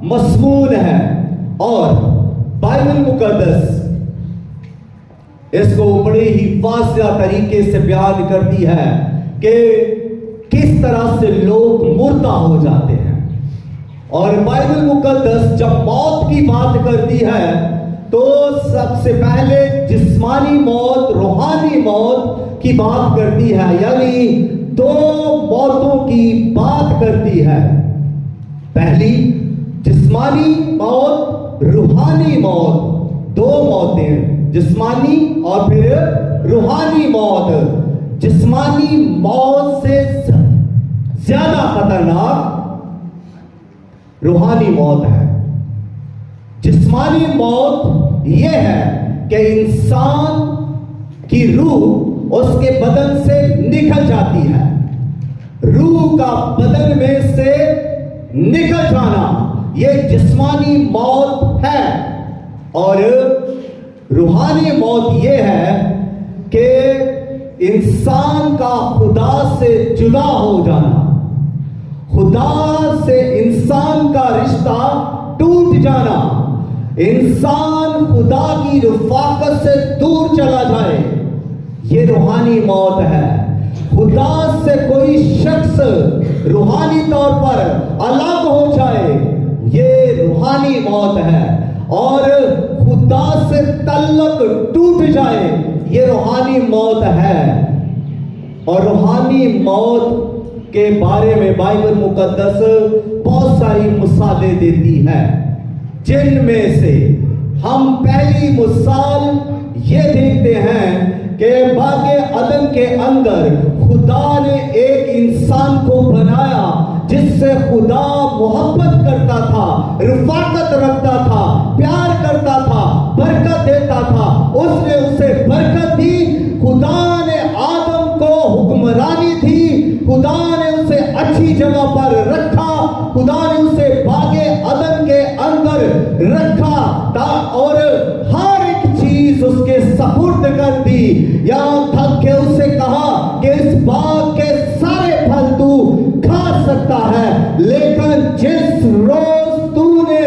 मस्मून है। और बाइबल मुकद्दस इसको बड़े ही वाज़ेह तरीके से बयान करती है कि किस तरह से लोग मुर्दा हो जाते हैं। और बाइबल मुकद्दस जब मौत की बात करती है तो सबसे पहले जिस्मानी मौत, रूहानी मौत की बात करती है, यानी दो मौतों की बात करती है। पहली जिस्मानी मौत, रूहानी मौत, दो मौतें, जिस्मानी और फिर रूहानी मौत। जिस्मानी मौत से ज्यादा खतरनाक रूहानी मौत है। जिस्मानी मौत यह है कि इंसान की रूह उसके बदन से निकल जाती है। रूह का बदन में से निकल जाना यह जिस्मानी मौत है। और रूहानी मौत यह है कि इंसान का खुदा से जुदा हो जाना, खुदा से इंसान का रिश्ता टूट जाना, इंसान खुदा की रफ़ाकत से दूर चला जाए, ये रूहानी मौत है। खुदा से कोई शख्स रूहानी तौर पर अलग हो जाए, ये रूहानी मौत है। और खुदा से तल्लक टूट जाए, ये रूहानी मौत है। और रूहानी मौत के बारे में बाइबल मुकद्दस बहुत सारी मिसालें देती है, जिनमें से हम पहली मिसाल ये देखते हैं कि बागे अदन के अंदर खुदा ने एक इंसान को बनाया जिससे खुदा मोहब्बत करता था, रफ़ाकत रखता था, प्यार करता था, बरकत देता था। उसने उसे बरकत दी। खुदा ने आदम को हुक्मरानी थी, खुदा ने उसे अच्छी जगह पर रखा, खुदा ने उसे बागे अदन के अंदर रखा और हर एक चीज उसके सपुर्द कर दी। यहां तक कि उसे कहा कि इस बाग के सारे फल तू खा सकता है, लेकिन जिस रोज तूने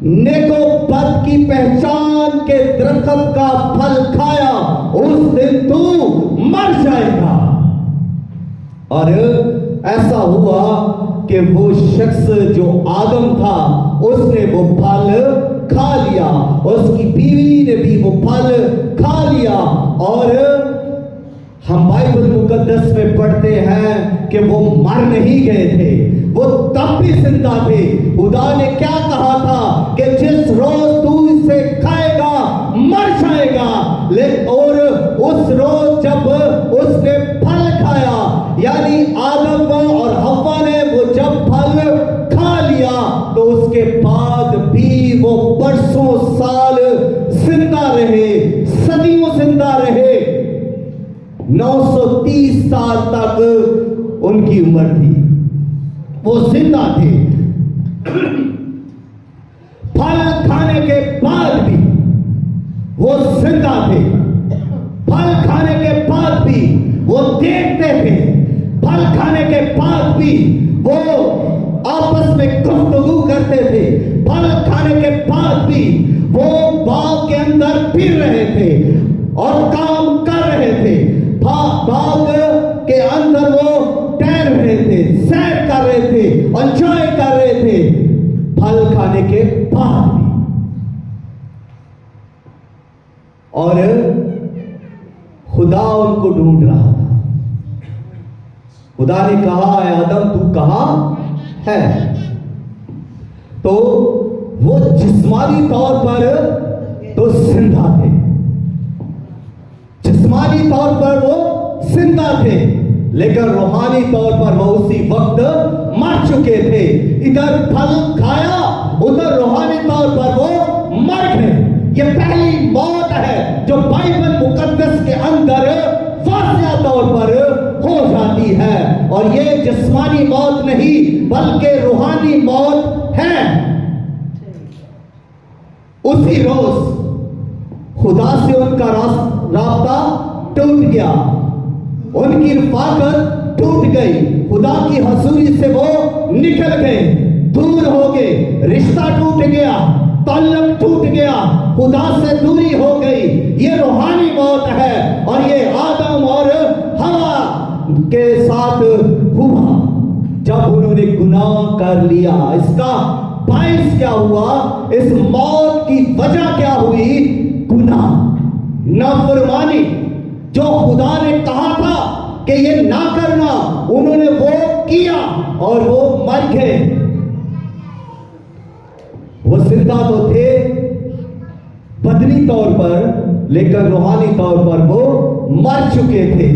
नेको बद की पहचान के दरख्त का फल खाया उस दिन तू मर जाएगा। और ऐसा हुआ कि वो शख्स जो आदम था उसने वो फल खा लिया, उसकी बीवी ने भी वो फल खा लिया। और हम बाइबल मुकद्दस में पढ़ते हैं कि वो मर नहीं गए थे, वो तब भी जिंदा थे। खुदा ने क्या कहा था कि जिस रोज तू इसे खाएगा मर जाएगा। और उस रोज जब उसने फल खाया, यानी आदम और हव्वा ने वो जब फल खा लिया, तो उसके बाद भी वो बरसों साल जिंदा रहे, सदियों जिंदा रहे। 930 साल तक उनकी उम्र थी, वो जिंदा थे। फल खाने के बाद भी वो जिंदा थे, फल खाने के बाद भी वो देखते थे, फल खाने के बाद भी वो आपस में गुफ्तगू करते थे, फल खाने के बाद भी वो बाग के अंदर फिर रहे थे और काम कर रहे थे। बाग के अंदर वो टहल रहे थे, सैर कर रहे थे, एंजॉय कर रहे थे, फल खाने के बाद भी। और खुदा उनको ढूंढ रहा था। खुदा ने कहा, आदम तू कहां है? तो वो जिस्मानी तौर पर तो जिंदा थे, जिस्मानी तौर पर वो जिंदा थे, लेकिन रूहानी तौर पर वो उसी वक्त मर चुके थे। इधर फल खाया, उधर रूहानी तौर पर वो मर गए। ये पहली मौत है जो बाइबल मुकद्दस के अंदर वाज़ेह तौर पर हो जाती है। और ये जिस्मानी मौत नहीं बल्कि रूहानी मौत है। उसी रोज खुदा से उनका रास्ता टूट गया, उनकी रफ़ाकत टूट गई, खुदा की हजूरी से वो निकल गए। दूर हो गए, रिश्ता टूट गया, ताल्लुक टूट गया, खुदा से दूरी हो गई। ये रूहानी मौत है और ये आदम और हवा के साथ हुआ जब उन्होंने गुनाह कर लिया। इसका बाइस क्या हुआ? इस मौत की वजह क्या हुई? गुनाह, नाफरमानी। जो खुदा ने कहा था कि ये ना करना, उन्होंने वो किया और वो मर गए। वो जिंदा तो थे बदनी तौर पर, लेकिन रूहानी तौर पर वो मर चुके थे।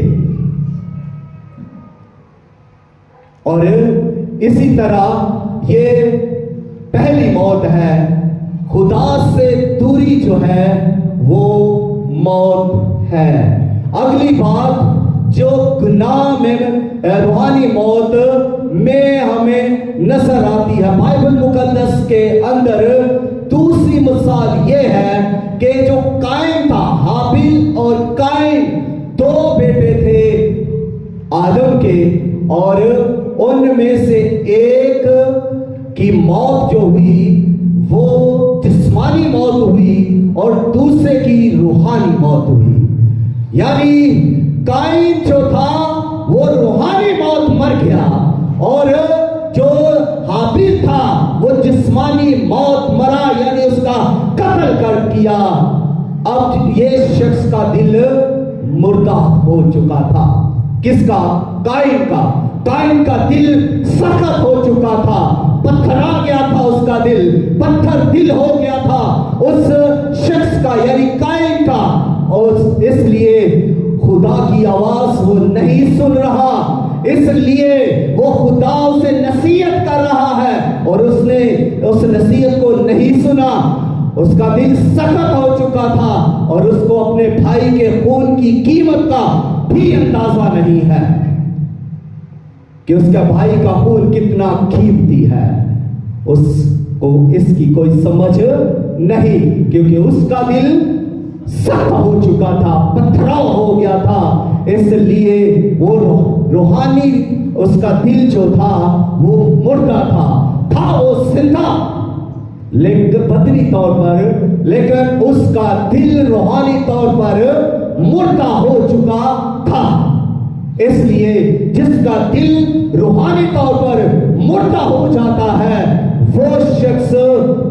और इसी तरह ये पहली मौत है, खुदा से दूरी जो है वो मौत है। अगली बात जो गुनाह में रूहानी मौत में हमें नजर आती है बाइबल मुकद्दस के अंदर, दूसरी मिसाल ये है कि जो कायन था, हाबिल और कायन दो बेटे थे आदम के, और उनमें से एक की मौत जो हुई वो जिस्मानी मौत हुई और दूसरे की रूहानी मौत हुई। यानी कायन जो था वो रूहानी मौत मर गया और जो हाबिल था वो जिस्मानी मौत मरा, यानी उसका कत्ल कर किया। अब ये शख्स का दिल मुर्दा हो चुका था। किसका? कायन का। कायन का दिल सख्त हो चुका था, पत्थरा गया था उसका दिल, पत्थर दिल हो गया था उस शख्स का, यानी कायन का। और इसलिए खुदा की आवाज वो नहीं सुन रहा, इसलिए वो खुदा उसे नसीहत कर रहा है और उसने उस नसीहत को नहीं सुना। उसका दिल सख्त हो चुका था और उसको अपने भाई के खून की कीमत का भी अंदाजा नहीं है कि उसका भाई का खून कितना कीमती है। उसको इसकी कोई समझ नहीं, क्योंकि उसका दिल सख्त हो चुका था, पथराव हो गया था। इसलिए वो रूहानी उसका दिल जो था वो मुर्दा था वो जिंदा लेकिन बदनी तौर पर, लेकिन उसका दिल रूहानी तौर पर मुर्दा हो चुका था। इसलिए जिसका दिल रूहानी तौर पर मुर्दा हो जाता है वो शख्स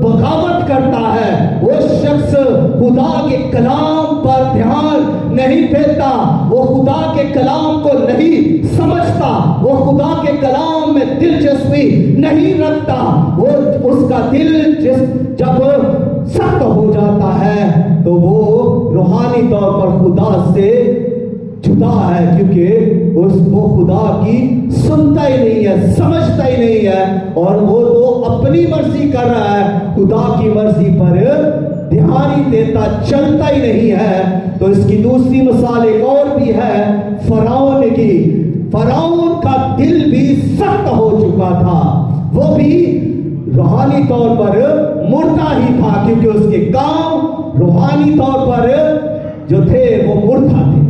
बगावत करता है, वो शख्स खुदा के कलाम पर ध्यान नहीं देता, वो खुदा के कलाम को नहीं समझता, वो खुदा के कलाम में दिलचस्पी नहीं रखता। वो उसका दिल जब सख्त हो जाता है तो वो रूहानी तौर पर खुदा से जुदा है, क्योंकि उसको खुदा की सुनता ही नहीं है, समझता ही नहीं है, और वो तो अपनी मर्जी कर रहा है, खुदा की मर्जी पर ध्यान ही देता, चलता ही नहीं है। तो इसकी दूसरी मिसाल एक और भी है फराउन की। फराउन का दिल भी सख्त हो चुका था, वो भी रूहानी तौर पर मुर्दा ही था, क्योंकि उसके काम रूहानी तौर पर जो थे वो मुर्दा थे।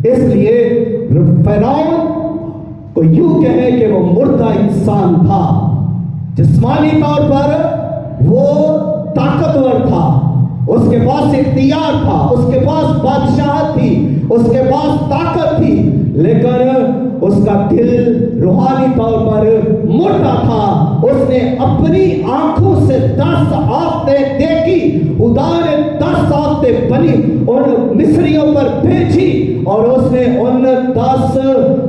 इसलिए फराउन को यूं कहे कि वो मुर्दा इंसान था। जिस्मानी तौर पर वो ताकतवर था, उसके पास इख्तियार था, उसके पास बादशाहत थी, उसके पास ताकत थी, लेकिन उसका दिल रूहानी तौर पर मुर्दा था। उसने अपनी आंखों से 10 आफतें देखी, खुदा ने 10 आफतें बनी और मिस्रियों पर भेजी, और उसने उन 10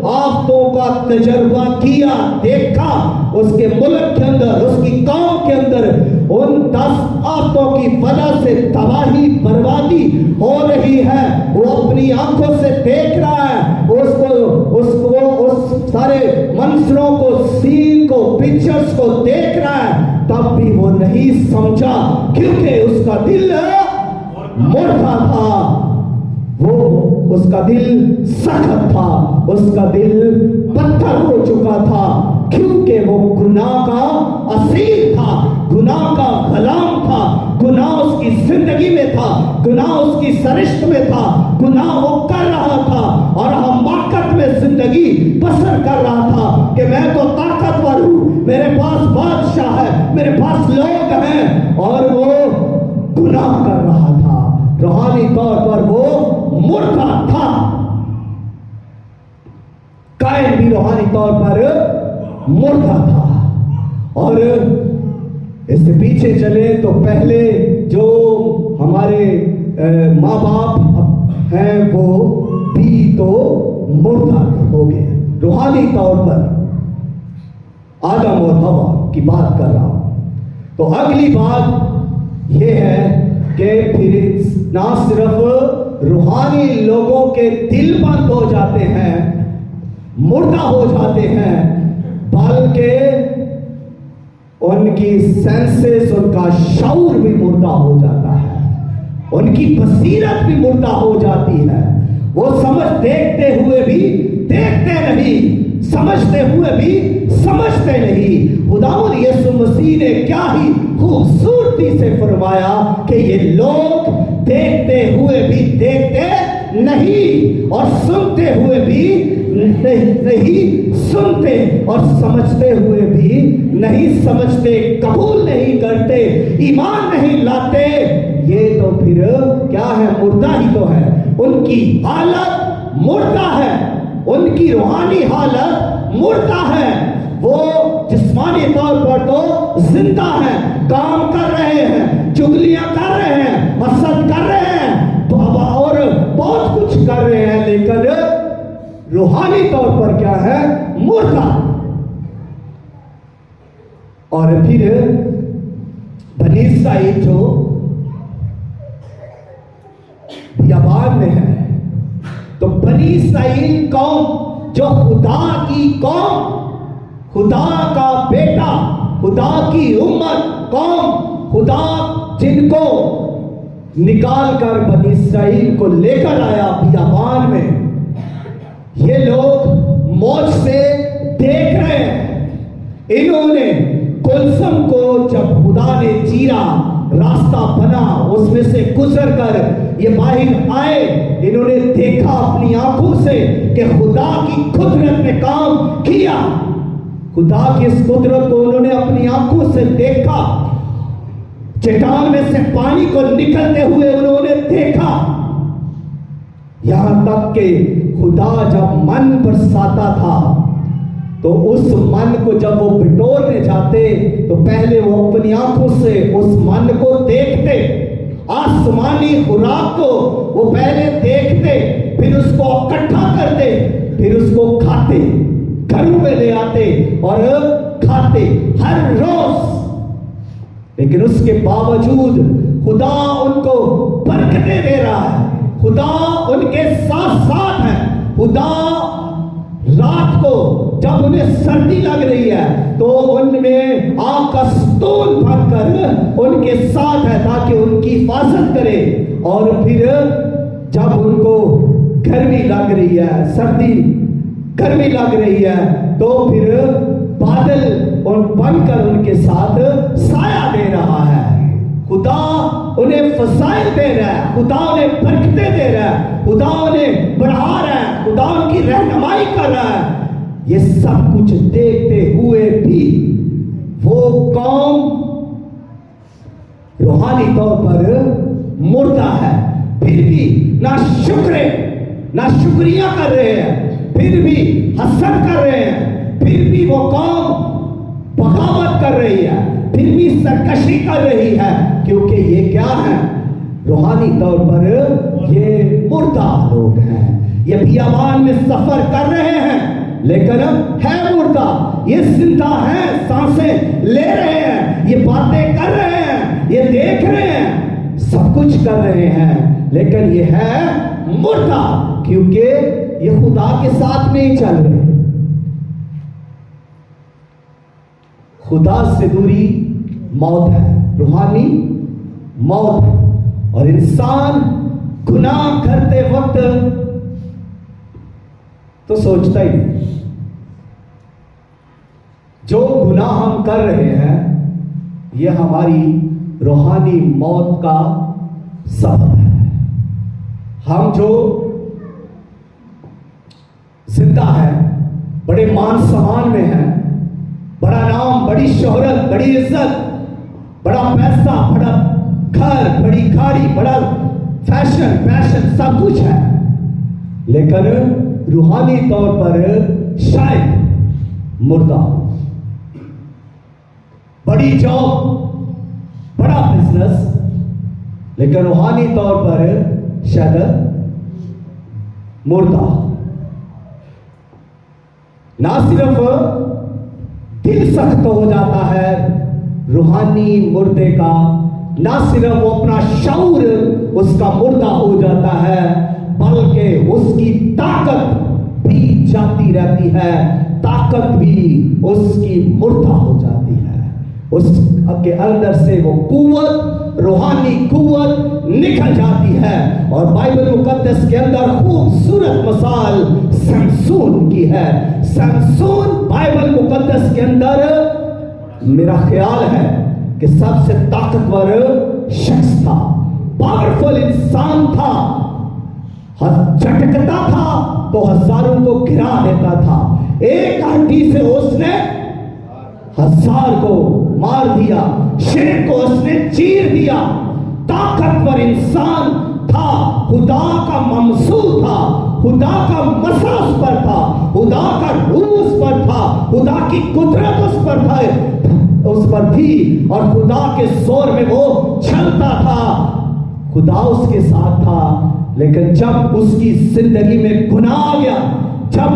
आफतों का तजर्बा किया, देखा उसके मुल्क के अंदर, उसकी कौम के अंदर उन 10 आफतों की वजह से तबाही बर्बादी हो रही है। वो अपनी आंखों से देख रहा है, उसको उस सारे मंजरों को, सीन को, पिक्चर्स को देख रहा है, तब भी वो नहीं समझा, क्योंकि उसका दिल मुर्दा था, वो उसका दिल सख्त था, उसका दिल पत्थर हो चुका था, क्योंकि वो गुनाह का असीर था, गुनाह का गुलाम था, गुनाह उसकी जिंदगी में था, गुनाह उसकी सरिश्त में था, गुनाह वो कर रहा था और हमाकत में जिंदगी बसर कर रहा था कि मैं तो ताकतवर हूं, मेरे पास बादशाह है, मेरे पास लोग हैं, और वो गुनाह कर रहा था, रूहानी तौर पर वो मुर्दा था। कायन भी रूहानी तौर पर मुर्दा था। और इससे पीछे चले तो पहले जो हमारे माँ बाप हैं वो भी तो मुर्दा हो गए रूहानी तौर पर। आदम और हवा की बात कर रहा हूं। तो अगली बात यह है कि फिर ना सिर्फ रूहानी लोगों के दिल बंद हो जाते हैं, मुर्दा हो जाते हैं, बल्कि उनकी सेंसेस, उनका शऊर भी मुर्दा हो जाता है, उनकी बसीरत भी मुर्दा हो जाती है। वो देखते हुए भी देखते नहीं, समझते हुए भी समझते नहीं। खुदावंद यीशु मसीह ने क्या ही खूबसूरती से फरमाया कि ये लोग देखते हुए भी देखते नहीं और सुनते हुए भी नहीं सुनते और समझते हुए भी नहीं समझते, कबूल नहीं करते, ईमान नहीं लाते। ये तो फिर क्या है? मुर्दा ही तो है। उनकी हालत मुर्दा है, उनकी रूहानी हालत मुर्दा है। वो जिस्मानी तौर पर तो जिंदा है, काम कर रहे हैं, चुगलियां कर रहे हैं, हसद कर रहे हैं, तो और बहुत कुछ कर रहे हैं, लेकिन रूहानी तौर पर क्या है? मुर्दा। और फिर बनी इस्राएल जो बियाबान में है, तो बनी इस्राएल कौम जो खुदा की कौम, खुदा का बेटा, खुदा की उम्मत कौम, खुदा जिनको निकाल कर बनी इस्राएल को लेकर आया बियाबान में, ये लोग मौज से देख रहे हैं। इन्होंने कुलसम को जब खुदा ने चीरा, रास्ता बना, उसमें से गुजर कर ये बाहर आए, इन्होंने देखा अपनी आंखों से कि खुदा की कुदरत ने काम किया। खुदा की इस कुदरत को उन्होंने अपनी आंखों से देखा। चट्टान में से पानी को निकलते हुए उन्होंने देखा। यहां तक कि खुदा जब मन बरसाता था तो उस मन को जब वो बिटोरने जाते तो पहले वो अपनी आंखों से उस मन को देखते, आसमानी खुराक को वो पहले देखते, फिर उसको इकट्ठा करते, फिर उसको खाते, घरों में ले आते और खाते हर रोज। लेकिन उसके बावजूद खुदा उनको बरकतें दे रहा है, खुदा उनके साथ साथ है। खुदा रात को जब उन्हें सर्दी लग रही है तो उनमें आग का स्तूल भरकर उनके साथ है ताकि उनकी हिफाजत करे। और फिर जब उनको गर्मी लग रही है, सर्दी गर्मी लग रही है, तो फिर बादल बनकर उनके साथ साया दे रहा है। खुदा उन्हें फसाइल दे रहा है, खुदा उन्हें बरकतें दे रहा है, खुदा उन्हें बढ़ा रहा है, खुदा उनकी रहनुमाई कर रहा है। ये सब कुछ देखते हुए भी वो कौम रूहानी तौर पर मुर्दा है। फिर भी ना शुक्रिया कर रहे हैं, फिर भी हसद कर रहे हैं, फिर भी वो कौम बगावत कर रही है, फिर भी सरकशी कर रही है, क्योंकि ये क्या है? रूहानी तौर पर ये मुर्दा लोग हैं। ये बियाबान में सफर कर रहे हैं लेकिन है मुर्दा। ये जिंदा है, सांसें ले रहे हैं, ये बातें कर रहे हैं, ये देख रहे हैं, सब कुछ कर रहे हैं, लेकिन ये है मुर्दा, क्योंकि ये खुदा के साथ नहीं चल रहे। खुदा से दूरी मौत है, रूहानी मौत है। और इंसान गुनाह करते वक्त तो सोचता ही नहीं। जो गुनाह हम कर रहे हैं ये हमारी रूहानी मौत का सबब है। हम जो जिंदा है, बड़े मान सम्मान में है, बड़ा नाम, बड़ी शोहरत, बड़ी इज्जत, बड़ा घर, बड़ी गाड़ी, बड़ा पैशन सब कुछ है, लेकिन रूहानी तौर पर शायद मुर्दा हो। बड़ी जॉब, बड़ा बिजनेस, लेकिन रूहानी तौर पर शायद मुर्दा। ना सिर्फ दिल सख्त हो जाता है रूहानी मुर्दे का, ना सिर्फ वो अपना शऊर उसका मुर्दा हो जाता है, बल्कि उसकी ताकत भी जाती रहती है, ताकत भी उसकी मुर्दा हो जाती है। उसके अंदर से वो कुव्वत, रूहानी कुव्वत निकल जाती है। और बाइबल मुकद्दस के अंदर खूबसूरत मिसाल समसून की है। समसून बाइबल मुकद्दस के अंदर मेरा ख्याल है कि सबसे ताकतवर शख्स था, पावरफुल इंसान था, झटकता था तो हजारों को गिरा देता था, एक हड्डी से उसने 1000 को मार दिया, शेर को उसने चीर दिया। ताकतवर इंसान था, खुदा का ममसूल था, खुदा का मसा उस पर था, खुदा का रूह उस पर था, खुदा की कुदरत उस पर थी और खुदा के जोर में वो चलता था, खुदा उसके साथ था। लेकिन जब उसकी जिंदगी में गुनाह आ गया, जब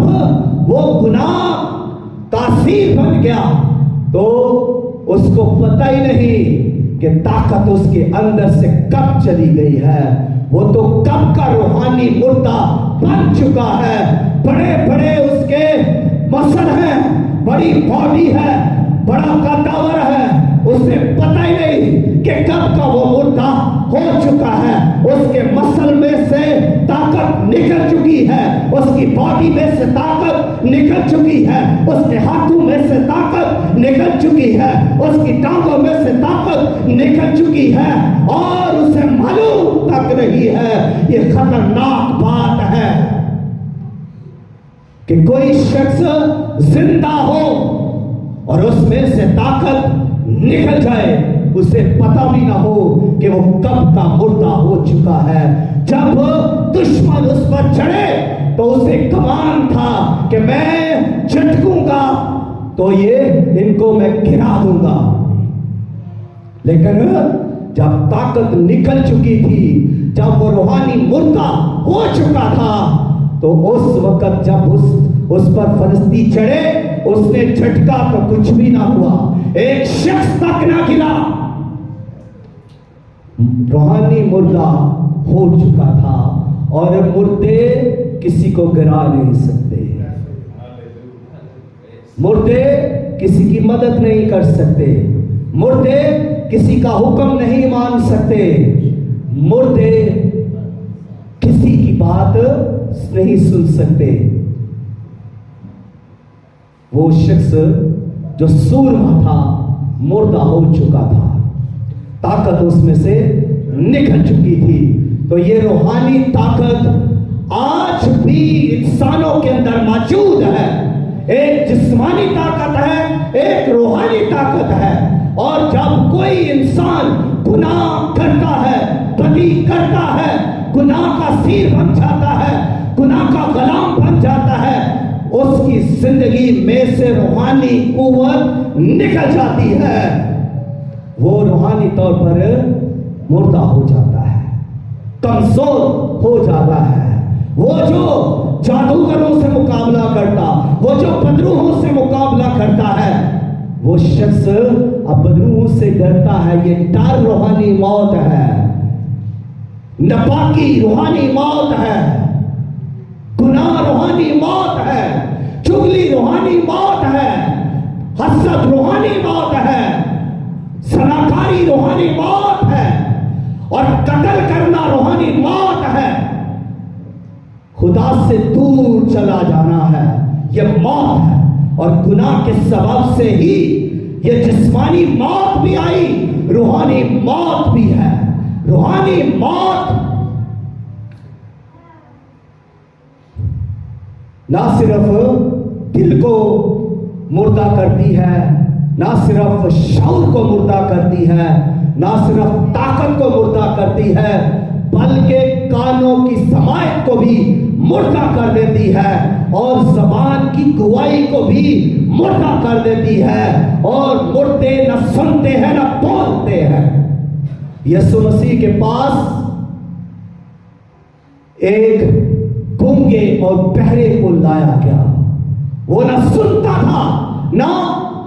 वो गुनाह तासीर बन गया, तो उसको पता ही नहीं कि ताकत उसके अंदर से कब चली गई है। वो तो कब का रूहानी मुर्दा बन चुका है। बड़े बड़े उसके मसल हैं, बड़ी बॉडी है, बड़ा कद्दावर है, उसे पता ही नहीं कि कब का वो मुर्दा हो चुका है। उसके मसल में से ताकत निकल चुकी है, उसकी बॉडी में से ताकत निकल चुकी है, उसके हाथों में से ताकत निकल चुकी है, उसकी टांगों में से ताकत निकल चुकी है और उसे मालूम तक नहीं है। ये खतरनाक बात है कि कोई शख्स जिंदा हो और उसमें से ताकत निकल जाए, उसे पता भी ना हो कि वो कब का मुर्दा हो चुका है। जब दुश्मन उस पर चढ़े तो उसे कमान था कि मैं झटकूंगा तो ये इनको मैं गिरा दूंगा। लेकिन जब ताकत निकल चुकी थी, जब वो रूहानी मुर्दा हो चुका था, तो उस वक्त जब उस पर फरिश्ती चढ़े, उसने झटका तो कुछ भी ना हुआ, एक शख्स तक ना गिरा। रूहानी मुर्दा हो चुका था और मुर्दे किसी को गिरा नहीं सकते, मुर्दे किसी की मदद नहीं कर सकते, मुर्दे किसी का हुक्म नहीं मान सकते, मुर्दे किसी की बात नहीं सुन सकते। वो शख्स जो सूरमा था मुर्दा हो चुका था, ताकत उसमें से निकल चुकी थी। तो ये रूहानी ताकत आज भी इंसानों के अंदर मौजूद है। एक जिस्मानी ताकत है, एक रूहानी ताकत है। और जब कोई इंसान गुनाह करता है, बदी करता है, गुनाह का सिर बन जाता है, गुनाह का गुलाम बन जाता है, उसकी जिंदगी में से रूहानी कुव्वत निकल जाती है, वो रूहानी तौर पर मुर्दा हो जाता है, कमजोर हो जाता है। वो जो जादूगरों से मुकाबला करता, वो जो बदरूहों से मुकाबला करता है, वो शख्स अब बदरूहों से डरता है। ये डर रूहानी मौत है, नापाकी रूहानी मौत है, गुनाह रूहानी मौत है, चुगली रूहानी मौत है, हसद रूहानी मौत है, सनाकारी रूहानी मौत है और कत्ल करना रूहानी मौत है। खुदा से दूर चला जाना है, यह मौत है। और गुनाह के सबब से ही यह जिस्मानी मौत भी आई, रूहानी मौत भी है। रूहानी मौत ना सिर्फ दिल को मुर्दा करती है, ना सिर्फ शऊर को मुर्दा करती है, ना सिर्फ ताकत को मुर्दा करती है बल्कि कानों की समायत को भी मुर्दा कर देती है और जबान की गवाही को भी मुर्दा कर देती है और मुर्दे न सुनते हैं न बोलते हैं। यीशु मसीह के पास एक गूंगे और बहरे को लाया गया। वो न सुनता था न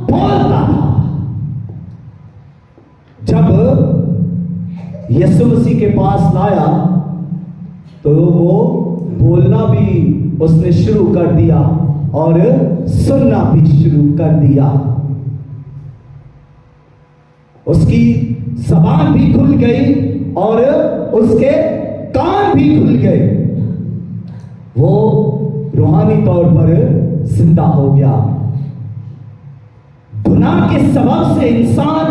बोलता था। जब यीशु मसीह के पास लाया तो वो बोलना भी उसने शुरू कर दिया और सुनना भी शुरू कर दिया। उसकी जबान भी खुल गई और उसके कान भी खुल गए। वो रूहानी तौर पर जिंदा हो गया। गुनाह के सबब से इंसान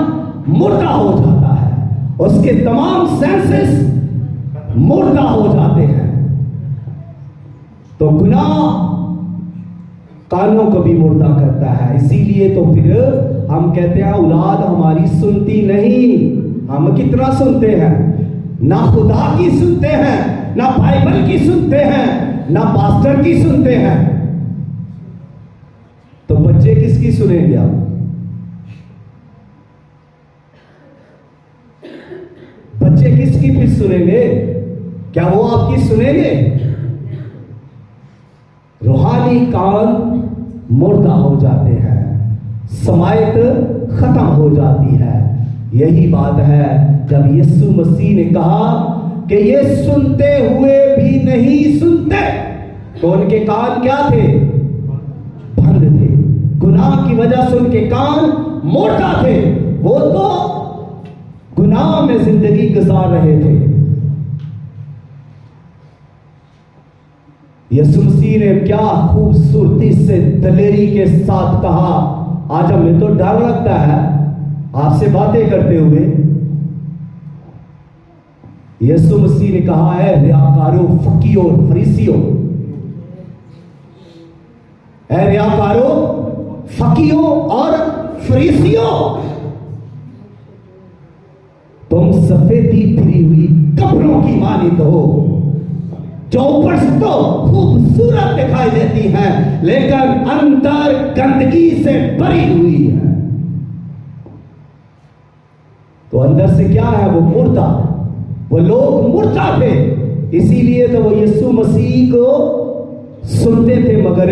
मुर्दा हो जाता है, उसके तमाम सेंसेस मुर्दा हो जाते हैं। तो गुनाह कानों को भी मुर्दा करता है। इसीलिए तो फिर हम कहते हैं औलाद हमारी सुनती नहीं। हम कितना सुनते हैं, ना खुदा की सुनते हैं, ना बाइबल की सुनते हैं, ना पास्टर की सुनते हैं। तो बच्चे किसकी सुनेंगे आप? बच्चे किसकी फिर सुनेंगे? क्या वो आपकी सुनेंगे? रूहानी कान मुर्दा हो जाते हैं, समायत खत्म हो जाती है। यही बात है जब यीशु मसीह ने कहा कि ये सुनते हुए भी नहीं सुनते, तो उनके कान क्या थे? बंद थे। गुनाह की वजह से उनके कान मुर्दा थे। वो तो गुनाह में जिंदगी गुजार रहे थे। यीशु मसीह ने क्या खूबसूरती से दलेरी के साथ कहा। आज हमें तो डर लगता है आपसे बातें करते हुए। यीशु मसीह ने कहा है, रियाकारों, फकीरों, फरीसियों, है रियाकारों, फकीरों और फरीसियों, तुम सफेदी फिरी हुई कपड़ों की मानिंद हो, जो ऊपर से तो खूबसूरत दिखाई देती है लेकिन अंदर गंदगी से भरी हुई है। तो अंदर से क्या है? वो मुर्दा। वो लोग मुर्दा थे। इसीलिए तो वो यीशु मसीह को सुनते थे मगर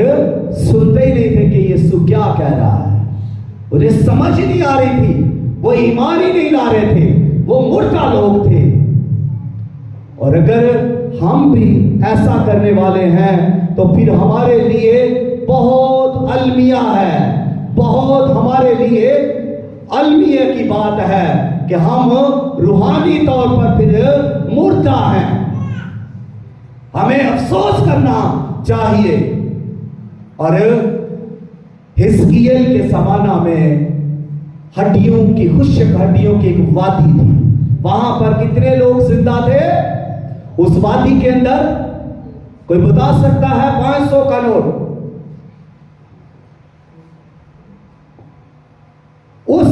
सुनते ही नहीं थे कि यीशु क्या कह रहा है। उन्हें समझ ही नहीं आ रही थी, वो ईमान ही नहीं ला रहे थे, वो मुर्दा लोग थे। और अगर हम भी ऐसा करने वाले हैं तो फिर हमारे लिए बहुत अलमिया है, बहुत हमारे लिए अलमिया की बात है कि हम रूहानी तौर पर फिर मुर्दा हैं। हमें अफसोस करना चाहिए। और हिजकिय्याह के जमाना में हड्डियों की, खुश्क हड्डियों की एक वादी थी। वहां पर कितने लोग जिंदा थे उस वादी के अंदर? कोई बता सकता है? 500 का नोट। उस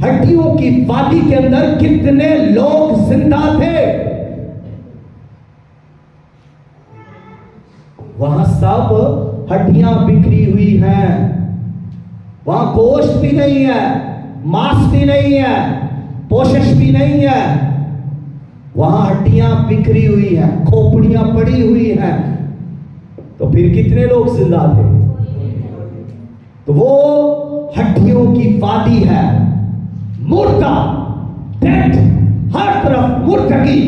हड्डियों की वादी के अंदर कितने लोग जिंदा थे? वहां सब हड्डियां बिखरी हुई हैं। वहां गोश्त भी नहीं है, मांस भी नहीं है, पोषक भी नहीं है। वहां हड्डियां बिखरी हुई हैं, खोपड़ियां पड़ी हुई हैं। तो फिर कितने लोग जिंदा थे? तो वो हड्डियों की वादी है, मुर्दा, डेड। हर तरफ मुर्दगी,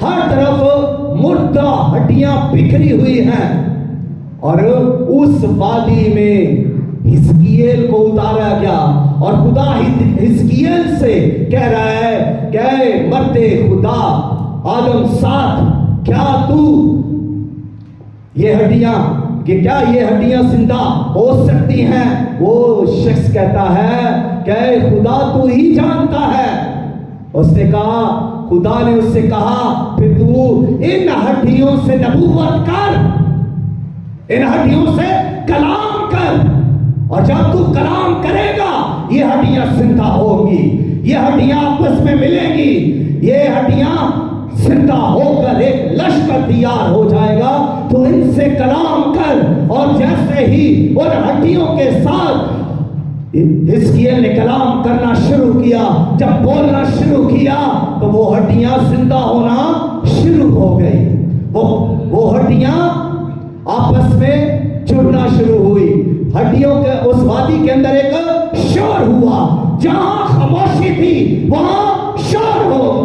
हर तरफ मुर्दा, हड्डियां बिखरी हुई हैं। और उस वादी में हिजकिय्याह को उतारा गया और खुदा हिजकिय्याह से कह रहा है, क्या मरते खुदा आदम साथ, क्या तू ये हड्डियां, कि क्या ये हड्डियां जिंदा हो सकती हैं? वो शख्स कहता है, क्या खुदा तू ही जानता है। उसने कहा, खुदा ने उससे कहा, फिर तू इन हड्डियों से नबूवत कर, इन हड्डियों से कलाम कर, और जब तू कलाम करेगा ये हड्डियां जिंदा होंगी। ये हड्डियां आपस में मिलेंगी, ये हड्डियां जिंदा होकर एक लश्कर तैयार हो जाएगा। तो इनसे कलाम कर। और जैसे ही उन हड्डियों के साथ हिजकिय्याह ने कलाम करना शुरू किया, जब बोलना शुरू किया तो वो हड्डियां जिंदा होना शुरू हो गई। वो हड्डियां आपस में जुड़ना शुरू हुई। हड्डियों के उस वादी के अंदर एक शोर हुआ, जहां खामोशी थी वहां शोर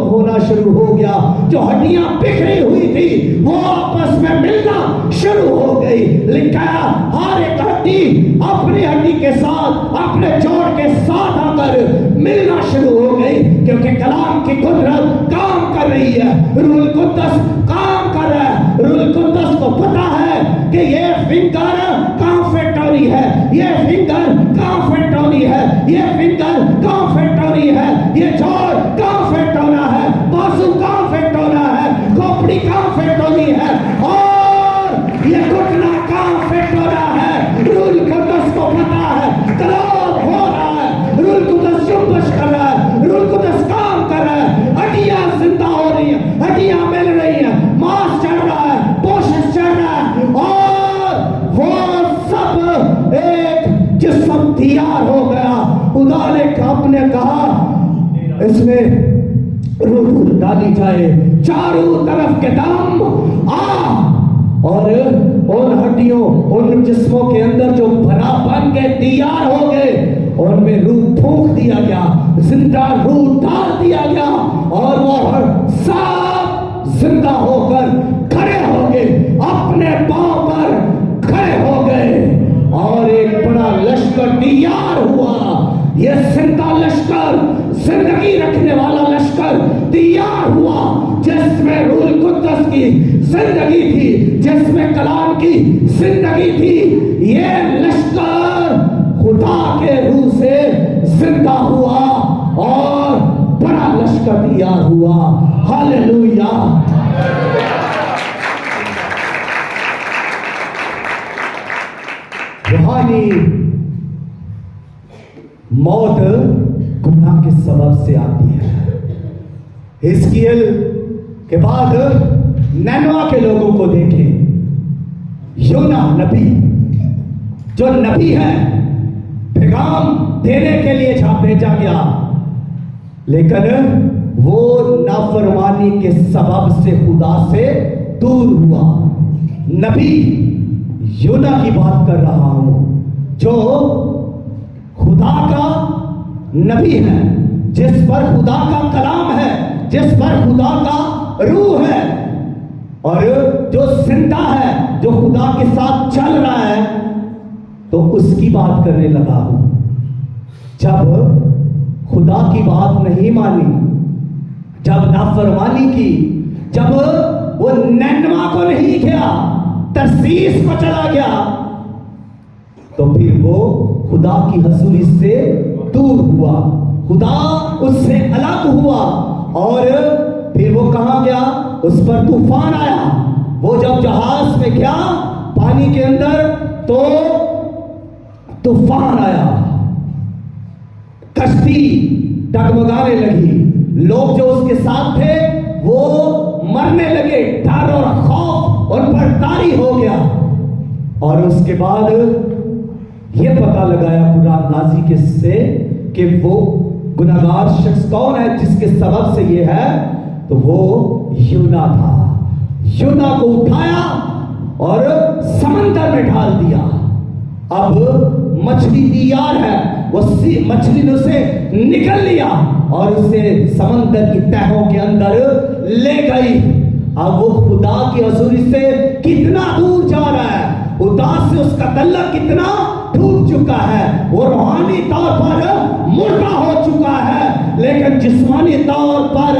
होना शुरू हो गया। जो हड्डियां बिखरी हुई थी वो आपस में मिलना शुरू हो गई। लिखा हर एक हड्डी अपनी हड्डी के साथ, अपने जोड़ के साथ आकर मिलना शुरू हो गई, क्योंकि कलाम की कुदरत काम कर रही है। रूहुल कुद्दस काम कर रहा है। रूहुल कुद्दस को पता है कि ये फिंगर कहां फिट हो रही है, ये फिंगर कहां फिट हो रही है, ये फिंगर कहां फिट हो रही है, ये जोड़ कहां फिट होना है, बाजू कहां फिट होना है, खोपड़ी कहां फिट होनी है, और ये घुटना कहां फिट होना है। रूहुल कुद्दस को पता है। कलाम हो रहा है, रूहुल कुद्दस जुम्बश कर रहा है, रूहुल कुद्दस काम कर रहा है। हड्डियां जिंदा हो रही है, हड्डियां मिल रही है, मांस चढ़ रहा है, पोषण चढ़ रहा है, और वो सब एक जिस्म तैयार हो गया। खुदा ने आपने कहा इसमें रूह डाली जाए, चारों तरफ के दम आ, और उन हड्डियों, उन जिस्मों के अंदर जो बना बन के तैयार हो गए, उनमें रूह फूंक दिया गया, जिंदा रूह डाल दिया गया, और वो सब जिंदा होकर खड़े हो गए, अपने पांव पर खड़े हो गए, और एक बड़ा लश्कर तैयार हुआ। यह जिंदा लश्कर, जिंदगी रखने वाला लश्कर तैयार हुआ, जिसमें रूहुल कुद्दस की जिंदगी थी, जिसमें कलाम की जिंदगी थी। ये लश्कर खुदा के रूह से जिंदा हुआ और बड़ा लश्कर तैयार हुआ। हालेलुया। रूहानी मौत गुनाह के सबब से आती है। हिजकिय्याह के बाद नैनवा के लोगों को देखें। योना नबी, जो नबी है, पैगाम देने के लिए भेजा गया, लेकिन वो नाफरमानी के सबब से खुदा से दूर हुआ। नबी योना की बात कर रहा हूं, जो खुदा का नबी है, जिस पर खुदा का कलाम है, जिस पर खुदा का रूह है, और जो जिंदा है, जो खुदा के साथ चल रहा है, तो उसकी बात करने लगा हूं। जब खुदा की बात नहीं मानी, जब नाफरमानी की, जब वो नैनवा को नहीं गया, तरसीस को चला गया, तो फिर वो खुदा की हजूरी से दूर हुआ, खुदा उससे अलग हुआ, और फिर वो कहां गया? उस पर तूफान आया। वो जब जहाज में गया पानी के अंदर, तो तूफान आया, कश्ती डगमगाने लगी, लोग जो उसके साथ थे वो मरने लगे, डर और खौफ उन पर तारी हो गया। और उसके बाद ये पता लगाया कुरान नाज़ी के से कि वो गुनाहगार शख्स कौन है जिसके सबब से ये है, तो वो यूना था। यूना को उठाया और समंदर में डाल दिया। अब मछली तैयार है, वो मछली ने उसे निकल लिया और उसे समंदर की तहों के अंदर ले गई। अब वो खुदा की हजूरी से कितना दूर जा रहा है, खुदा से उसका तल्लुक कितना टूट चुका है, वो रूहानी तौर पर मुर्दा हो चुका है, लेकिन जिस्मानी तौर पर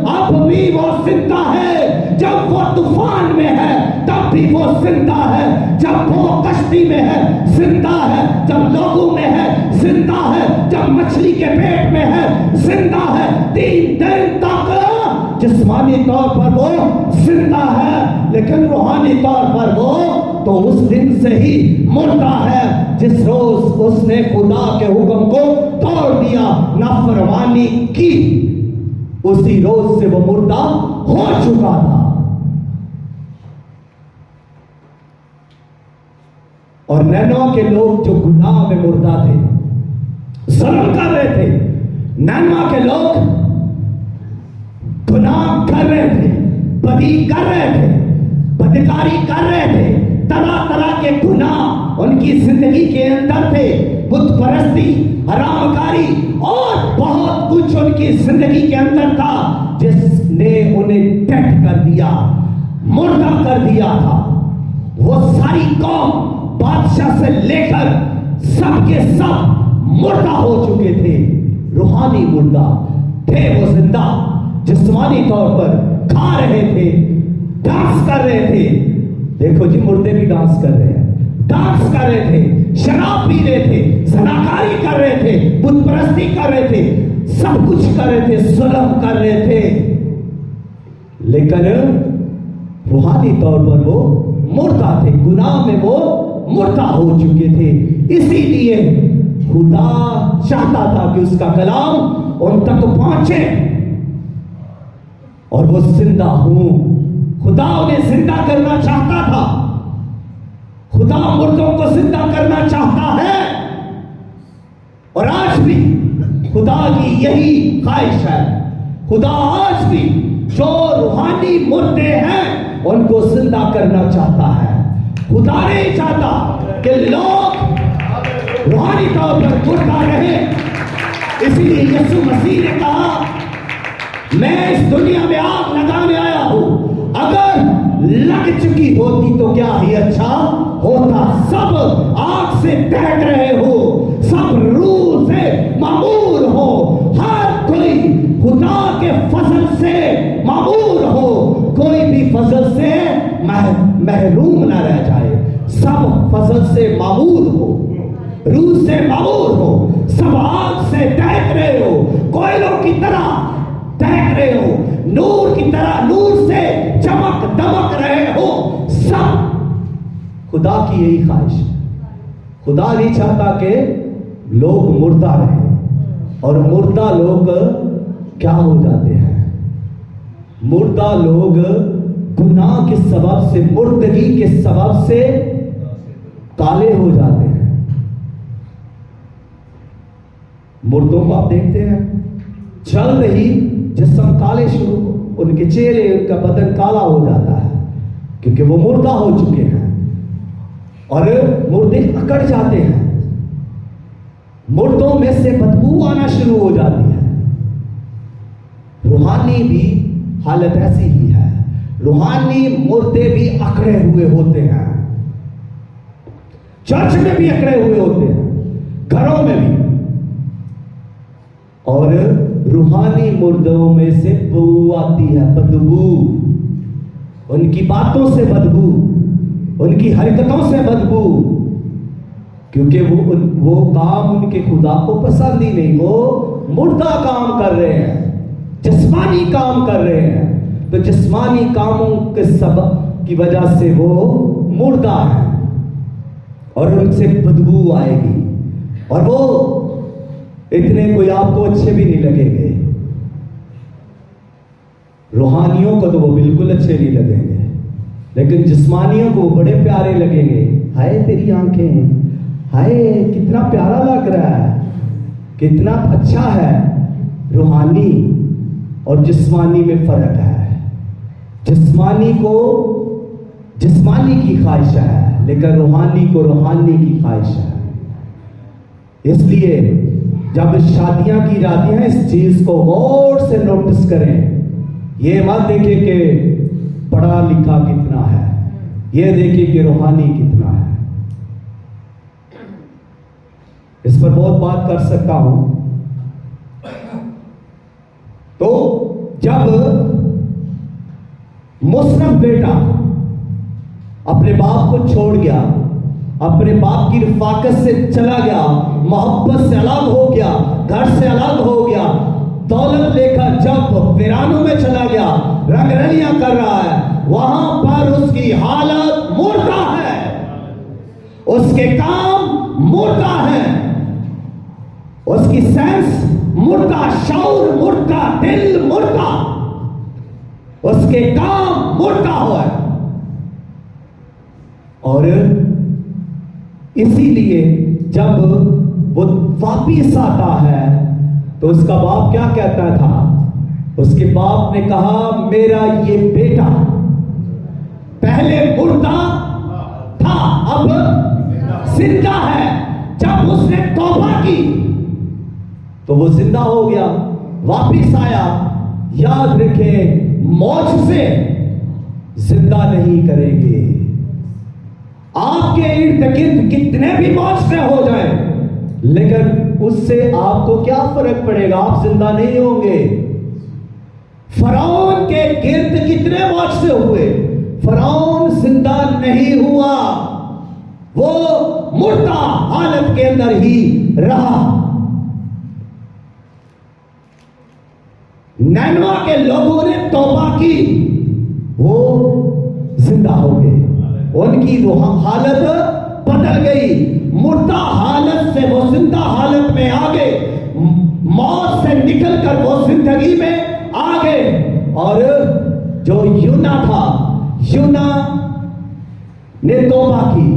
अब भी वो जिंदा है। जब वो तूफान में है तब भी वो जिंदा है, जब वो कश्ती में है जिंदा है, जब लोगों में है जिंदा है, जब मछली के पेट में है जिंदा है। 3 दिन तक जिस्मानी तौर पर वो जिंदा है, लेकिन रूहानी तौर पर वो तो उस दिन से ही मुर्दा है जिस रोज उसने खुदा के हुक्म को तोड़ दिया, नाफरमानी की, उसी रोज से वो मुर्दा हो चुका था। और नैनवा के लोग जो गुनाह में मुर्दा थे, जुल्म कर रहे थे, नैनवा के लोग गुनाह कर रहे थे, बदी कर रहे थे, बदकारी कर रहे थे, तरह तरह के गुनाह उनकी जिंदगी के अंदर थे, बुत परस्ती, हरामकारी और बहुत कुछ उनकी जिंदगी के अंदर था जिसने उन्हें डेड कर दिया, मुर्दा कर दिया था। वो सारी कौम बादशाह से लेकर सब के सब मुर्दा हो चुके थे, रूहानी मुर्दा थे वो जिंदा, जिस्मानी तौर पर खा रहे थे, डांस कर रहे थे। देखो जी, मुर्दे भी डांस कर रहे हैं, डांस कर रहे थे, शराब पी रहे थे, ज़नाकारी कर रहे थे, बुत परस्ती कर रहे थे, सब कुछ कर रहे थे, जुल्म कर रहे थे, लेकिन रूहानी तौर पर वो मुर्दा थे, गुनाह में वो मुर्दा हो चुके थे। इसीलिए खुदा चाहता था कि उसका कलाम उन तक पहुंचे और वो जिंदा हूं। खुदा उन्हें जिंदा करना चाहता था, खुदा मुर्दों को जिंदा करना चाहता है, और आज भी खुदा की यही ख्वाहिश है। खुदा आज भी जो रूहानी मुर्दे हैं उनको जिंदा करना चाहता है। खुदा नहीं चाहता कि लोग रूहानी तौर पर मुर्दा रहे। इसलिए यीशु मसीह ने कहा, मैं इस दुनिया में आग लगाने आया हूं, अगर लग चुकी होती तो क्या ही अच्छा होता। सब आग से दहक रहे हो, सब रूह से मामूर हो, हर कोई खुदा के फजल से मामूर हो, कोई भी फजल से महरूम ना रह जाए। सब फजल से मामूर हो, रूह से मामूर हो, सब आग से दहक रहे हो, कोयलों की तरह दहक रहे हो, नूर की तरह नूर से चमक दमक रहे हो। सब खुदा की यही ख्वाहिश है। खुदा नहीं चाहता कि लोग मुर्दा रहे, और मुर्दा लोग क्या हो जाते हैं? मुर्दा लोग गुनाह के सबब से, मुर्दगी के सबब से काले हो जाते हैं। मुर्दों को आप देखते हैं, जल्द ही जिस्म काले शुरू, उनके चेहरे, उनका बदन काला हो जाता है, क्योंकि वो मुर्दा हो चुके हैं। और मुर्दे अकड़ जाते हैं, मुर्दों में से बदबू आना शुरू हो जाती है। रूहानी भी हालत ऐसी ही है, रूहानी मुर्दे भी अकड़े हुए होते हैं, चर्च में भी अकड़े हुए होते हैं, घरों में भी। और रूहानी मुर्दों में से बू आती है, बदबू, उनकी बातों से बदबू, उनकी हरकतों से बदबू, क्योंकि वो काम उनके खुदा को पसंद ही नहीं। वो मुर्दा काम कर रहे हैं, जिस्मानी काम कर रहे हैं, तो जिस्मानी कामों के सबब की वजह से वो मुर्दा है और उनसे बदबू आएगी, और वो इतने कोई आपको अच्छे भी नहीं लगेंगे। रूहानियों को तो वो बिल्कुल अच्छे नहीं लगेंगे, लेकिन जिस्मानियों को वो बड़े प्यारे लगेंगे। हाय तेरी आंखें, हाय कितना प्यारा लग रहा है, कितना अच्छा है। रूहानी और जिस्मानी में फर्क है। जिस्मानी को जिस्मानी की ख्वाहिश है, लेकिन रूहानी को रूहानी की ख्वाहिश है। इसलिए जब शादियां की जाती हैं, इस चीज को गौर से नोटिस करें। ये मत देखें कि पढ़ा लिखा कितना है, ये देखिए कि रूहानी कितना है। इस पर बहुत बात कर सकता हूं। तो जब मुसरफ बेटा अपने बाप को छोड़ गया, अपने बाप की रिफाकत से चला गया, मोहब्बत से अलग हो गया, घर से अलग हो गया, दौलत लेकर जब वीरानों में चला गया, रंगरलियां कर रहा है, वहां पर उसकी हालत मुर्दा है, उसके काम मुर्दा है, उसकी सेंस मुर्दा, शौर मुर्दा, दिल मुर्दा, उसके काम मुर्दा हुआ है। और इसीलिए जब वो वापिस आता है तो उसका बाप क्या कहता था? उसके बाप ने कहा, मेरा ये बेटा पहले मुर्दा था, अब जिंदा है। जब उसने तौबा की तो वो जिंदा हो गया, वापिस आया। याद रखें, मौज से जिंदा नहीं करेंगे। आपके इर्द गिर्द कितने भी मौज से हो जाए, लेकिन उससे आपको क्या फर्क पड़ेगा? आप जिंदा नहीं होंगे। फरौन के गिर्द कितने मौज से हुए, फरौन जिंदा नहीं हुआ, वो मुर्दा हालत के अंदर ही रहा। नैनवा के लोगों ने तौबा की, वो जिंदा हो गए, उनकी हालत बदल गई। मुर्दा हालत से वो जिंदा हालत में आ गए, मौत से निकलकर वो जिंदगी में आ गए। और जो यूना था, यूना ने तौबा की,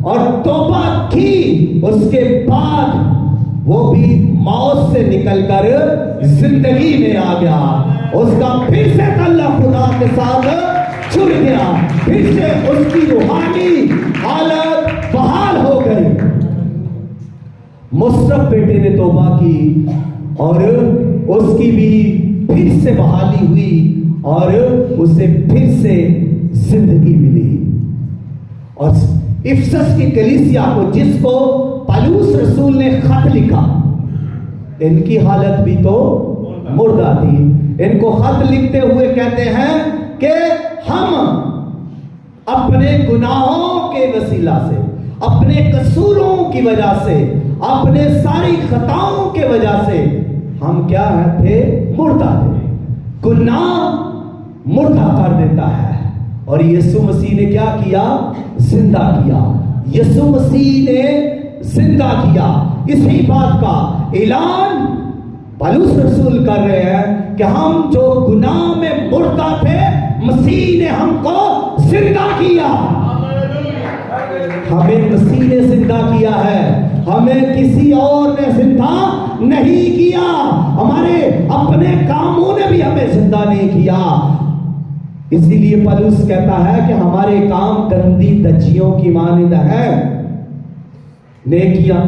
और तौबा की उसके बाद वो भी मौत से निकलकर जिंदगी में आ गया। उसका फिर से ताल्लुक खुदा के साथ जुड़ गया, फिर से उसकी रूहानी हालत बहाल हो गई। मुस्तफ बेटे ने तौबा की और उसकी भी फिर से बहाली हुई और उसे फिर से जिंदगी मिली। और इफसस की कलीसिया को, जिसको पौलुस रसूल ने खत लिखा, इनकी हालत भी तो मुर्दा थी। इनको खत लिखते हुए कहते हैं कि हम अपने गुनाहों के वसीला से, अपने कसूरों की वजह से, अपने सारी खताओं के वजह से हम क्या थे? मुर्दा थे। गुनाह मुर्दा कर देता है, और यीशु मसीह ने क्या किया? जिंदा किया। यीशु मसीह ने जिंदा किया। इसी बात का ऐलान पौलुस रसूल कर रहे हैं कि हम जो गुनाह में मुर्दा थे, मसीह ने हमको जिंदा किया। हमें मसीह ने जिंदा किया है, हमें किसी और ने जिंदा नहीं किया। हमारे अपने कामों ने भी हमें जिंदा नहीं किया। इसीलिए पौलुस कहता है कि हमारे काम गंदी दज्जियों की मानिंद है। नेकियां,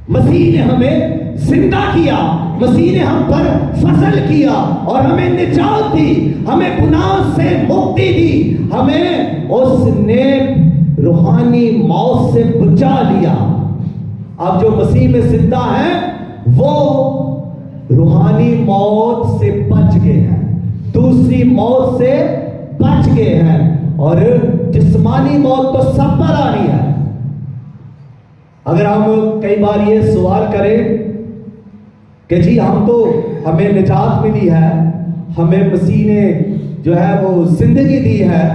मसीह ने हमें जिंदा किया, मसीह ने हम पर फजल किया और हमें निजात दी, हमें गुनाह से मुक्ति दी, हमें उसने रूहानी मौत से बचा लिया। अब जो मसीह में जिंदा है वो रूहानी मौत से बच गए हैं, दूसरी मौत से बच गए हैं। और जिस्मानी मौत तो सब पर आनी है। अगर हम कई बार ये सवाल करें कि जी हमें निजात मिली है, हमें मसीह ने जो है वो जिंदगी दी है,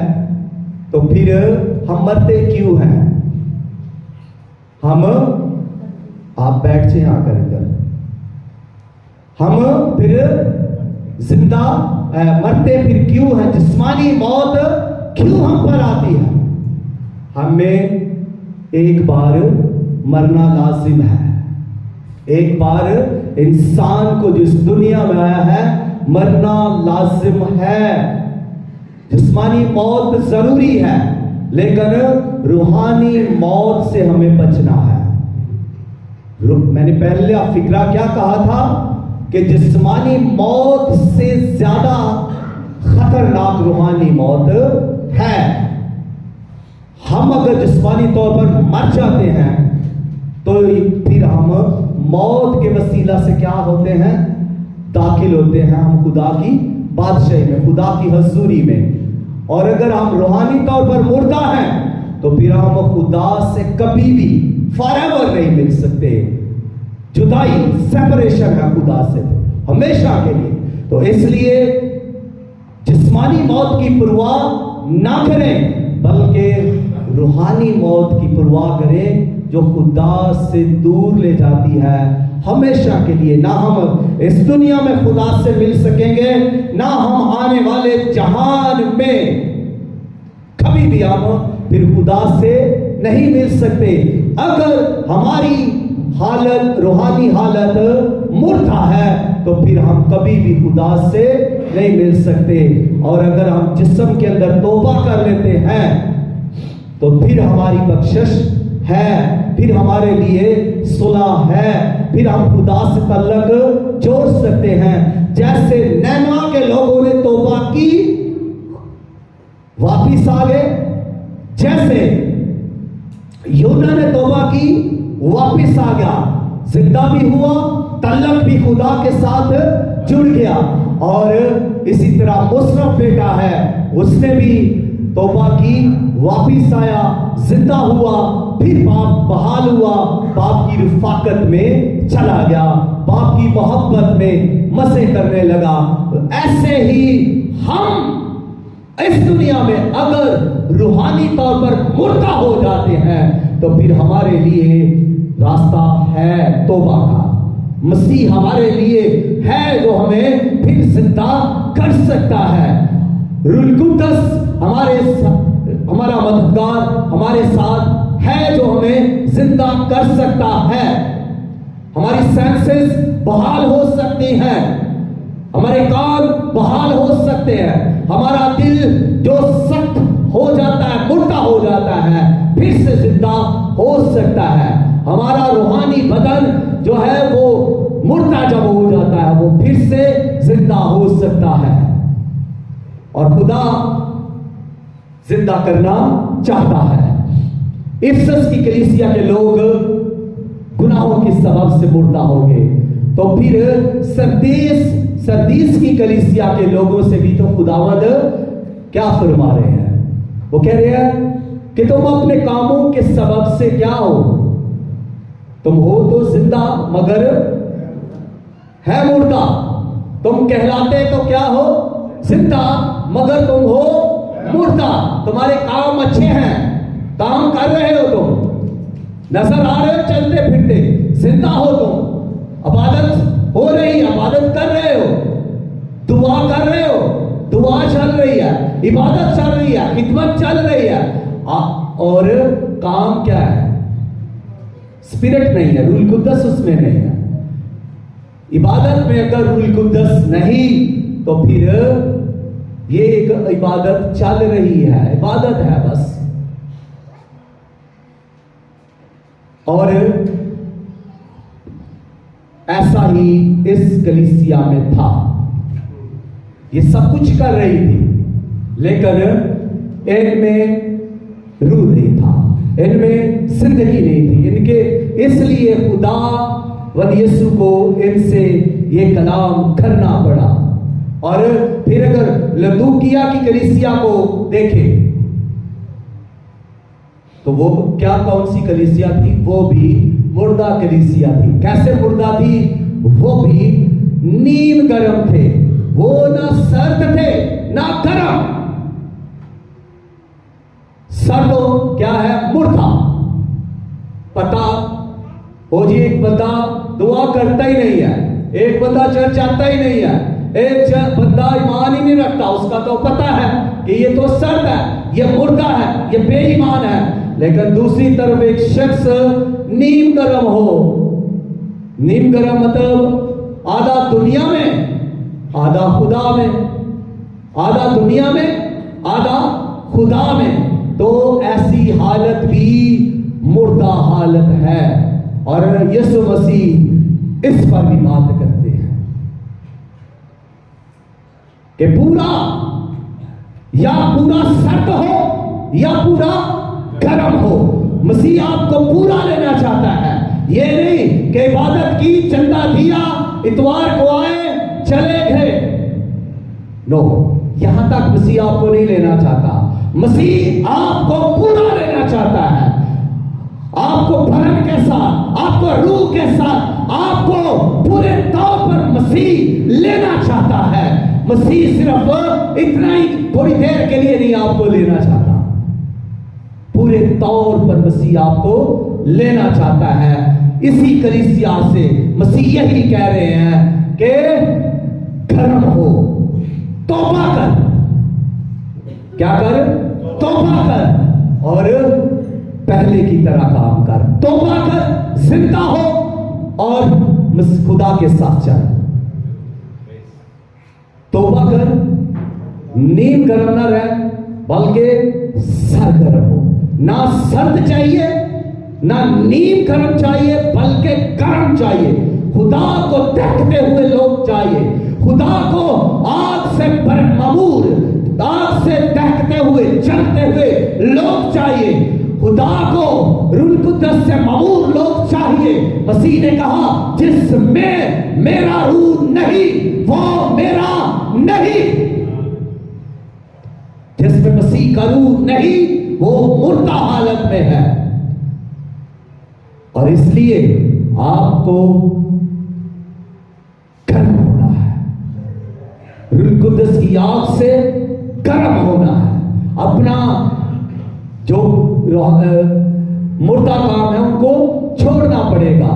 तो फिर हम मरते क्यों हैं? हम, आप बैठ जाए आकर इधर, हम फिर जिंदा मरते फिर क्यों हैं? जिस्मानी मौत क्यों हम पर आती है? हमें एक बार मरना लाजिम है। एक बार इंसान को जिस दुनिया में आया है मरना लाजिम है। जिस्मानी मौत जरूरी है, लेकिन रूहानी मौत से हमें बचना है। मैंने पहले फिक्रा क्या कहा था कि जिस्मानी मौत से ज्यादा खतरनाक रूहानी मौत है। हम अगर जिस्मानी तौर पर मर जाते हैं तो फिर हम मौत के वसीला से क्या होते हैं? दाखिल होते हैं हम खुदा की बादशाही में, खुदा की हजूरी में। और अगर हम रूहानी तौर पर मुर्दा हैं तो फिर हम खुदा से कभी भी फॉरएवर नहीं मिल सकते। जुदाई, सेपरेशन है खुदा से हमेशा के लिए। तो इसलिए जिस्मानी मौत की परवाह ना करें, बल्कि रूहानी मौत की परवाह करें जो खुदा से दूर ले जाती है हमेशा के लिए। ना हम इस दुनिया में खुदा से मिल सकेंगे, ना हम आने वाले जहान में कभी भी हम फिर खुदा से नहीं मिल सकते। अगर हमारी हालत, रूहानी हालत मुर्दा है, तो फिर हम कभी भी खुदा से नहीं मिल सकते। और अगर हम जिस्म के अंदर तौबा कर लेते हैं, तो फिर हमारी बख्शिश है, फिर हमारे लिए सुलह है, फिर हम खुदा से तल्लक जोड़ सकते हैं। जैसे नैना के लोगों ने तौबा की, वापिस आ गए, जैसे यूना ने तौबा की, वापिस आ गया, जिंदा भी हुआ, तल्लक भी खुदा के साथ जुड़ गया। और इसी तरह मुशर्रफ बेटा है, उसने भी तौबा की, वापिस आया, जिंदा हुआ, फिर बाप बहाल हुआ, बाप की रिफाकत में चला गया, बाप की मोहब्बत में मजे करने लगा। ऐसे ही हम इस दुनिया में अगर रूहानी तौर पर मुर्दा हो जाते हैं, तो फिर हमारे लिए रास्ता है तौबा का। मसीह हमारे लिए है जो हमें फिर जिंदा कर सकता है। रूह कुद्दस हमारा मददगार हमारे साथ है जो हमें जिंदा कर सकता है। हमारी सेंसेस बहाल हो सकती हैं, हमारे कान बहाल हो सकते हैं, हमारा दिल जो सख्त हो जाता है, मुर्दा हो जाता है, फिर से जिंदा हो सकता है। हमारा रूहानी बदन जो है वो मुर्दा जब हो जाता है, वो फिर से जिंदा हो सकता है। और खुदा जिंदा करना चाहता है। इफिसस की कलीसिया के लोग गुनाहों के सबब से मुर्दा हो गए, तो फिर सरदीस की कलीसिया के लोगों से भी तो खुदावंद क्या फरमा रहे हैं? वो कह रहे हैं कि तुम अपने कामों के सबब से क्या हो? तुम हो तो जिंदा मगर है मुर्दा। तुम कहलाते तो क्या हो? जिंदा, मगर तुम हो मुर्दा। तुम्हारे काम अच्छे हैं, काम कर रहे हो, तुम नजर आ रहे हो चलते फिरते, जिंदा हो तुम, इबादत हो रही है, इबादत कर रहे हो, दुआ कर रहे हो, दुआ चल रही है, इबादत चल रही है, खिदमत चल रही है, और काम क्या है? स्पिरिट नहीं है, रूह कुद्दस उसमें नहीं है। इबादत में अगर रूह कुद्दस नहीं, तो फिर ये एक इबादत चल रही है, इबादत है बस। और ऐसा ही इस कलीसिया में था। ये सब कुछ कर रही थी, लेकिन इनमें रूह नहीं था, इनमें जिंदगी नहीं थी इनके। इसलिए खुदा व यीशु को इनसे ये कलाम करना पड़ा। और फिर अगर लदूकिया की कलीसिया को देखें, तो वो क्या कौन सी कलीसिया थी? वो भी मुर्दा कलीसिया थी। कैसे मुर्दा थी? वो भी नीम गरम थे, वो ना सर्द थे ना गरम। सर्द क्या है? मुर्दा। पता हो जी, एक बंदा दुआ करता ही नहीं है, एक बंदा चर्च आता ही नहीं है, एक बंदा ईमान ही नहीं रखता, उसका तो पता है कि ये तो सर्द है, ये मुर्दा है, ये बेईमान है। लेकिन दूसरी तरफ एक शख्स नीम गरम हो। नीम गरम मतलब आधा दुनिया में आधा खुदा में, आधा दुनिया में आधा खुदा में। तो ऐसी हालत भी मुर्दा हालत है। और यीशु मसीह इस पर भी बात करते हैं कि पूरा सर्द हो या पूरा गरम हो, मसीह आपको पूरा लेना चाहता है। ये नहीं कि इबादत की, चंदा दिया, इतवार को आए, चले गए। नो, यहां तक मसीह आपको नहीं लेना चाहता। मसीह आपको पूरा लेना चाहता है। आपको बदन के साथ, आपको रूह के साथ, आपको पूरे तौर पर मसीह लेना चाहता है। मसीह सिर्फ इतना ही थोड़ी देर के लिए नहीं आपको लेना चाहता, पूरे तौर पर मसीह आपको लेना चाहता है। इसी कलीसिया से मसीह यही कह रहे हैं कि गर्म हो, तौबा कर। क्या कर? तौबा कर और पहले की तरह काम कर। तौबा कर, जिंदा हो और खुदा के साथ चल। तौबा कर, नींद गर्म ना रहे बल्कि सरगर्म हो। ना सर्द चाहिए ना नींद गर्म चाहिए बल्कि गर्म चाहिए। खुदा को देखते हुए लोग चाहिए, खुदा को आग से मामूर, आग से देखते हुए जलते हुए लोग चाहिए। खुदा को रूह कुद्दस से मामूर लोग चाहिए। मसीह ने कहा जिसमें मेरा रूह नहीं वो मेरा नहीं। जिसमें मसीह का रूह नहीं वो मुर्दा हालत में है। और इसलिए आपको गर्म होना है, रूह कुद्दस की आग से गर्म होना है। अपना जो मुर्दा काम है उनको छोड़ना पड़ेगा,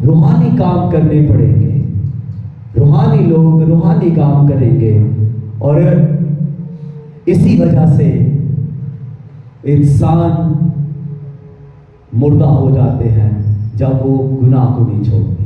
रूहानी काम करने पड़ेंगे। रूहानी लोग रूहानी काम करेंगे। और इसी वजह से इंसान मुर्दा हो जाते हैं जब वो गुनाह को नहीं छोड़ते।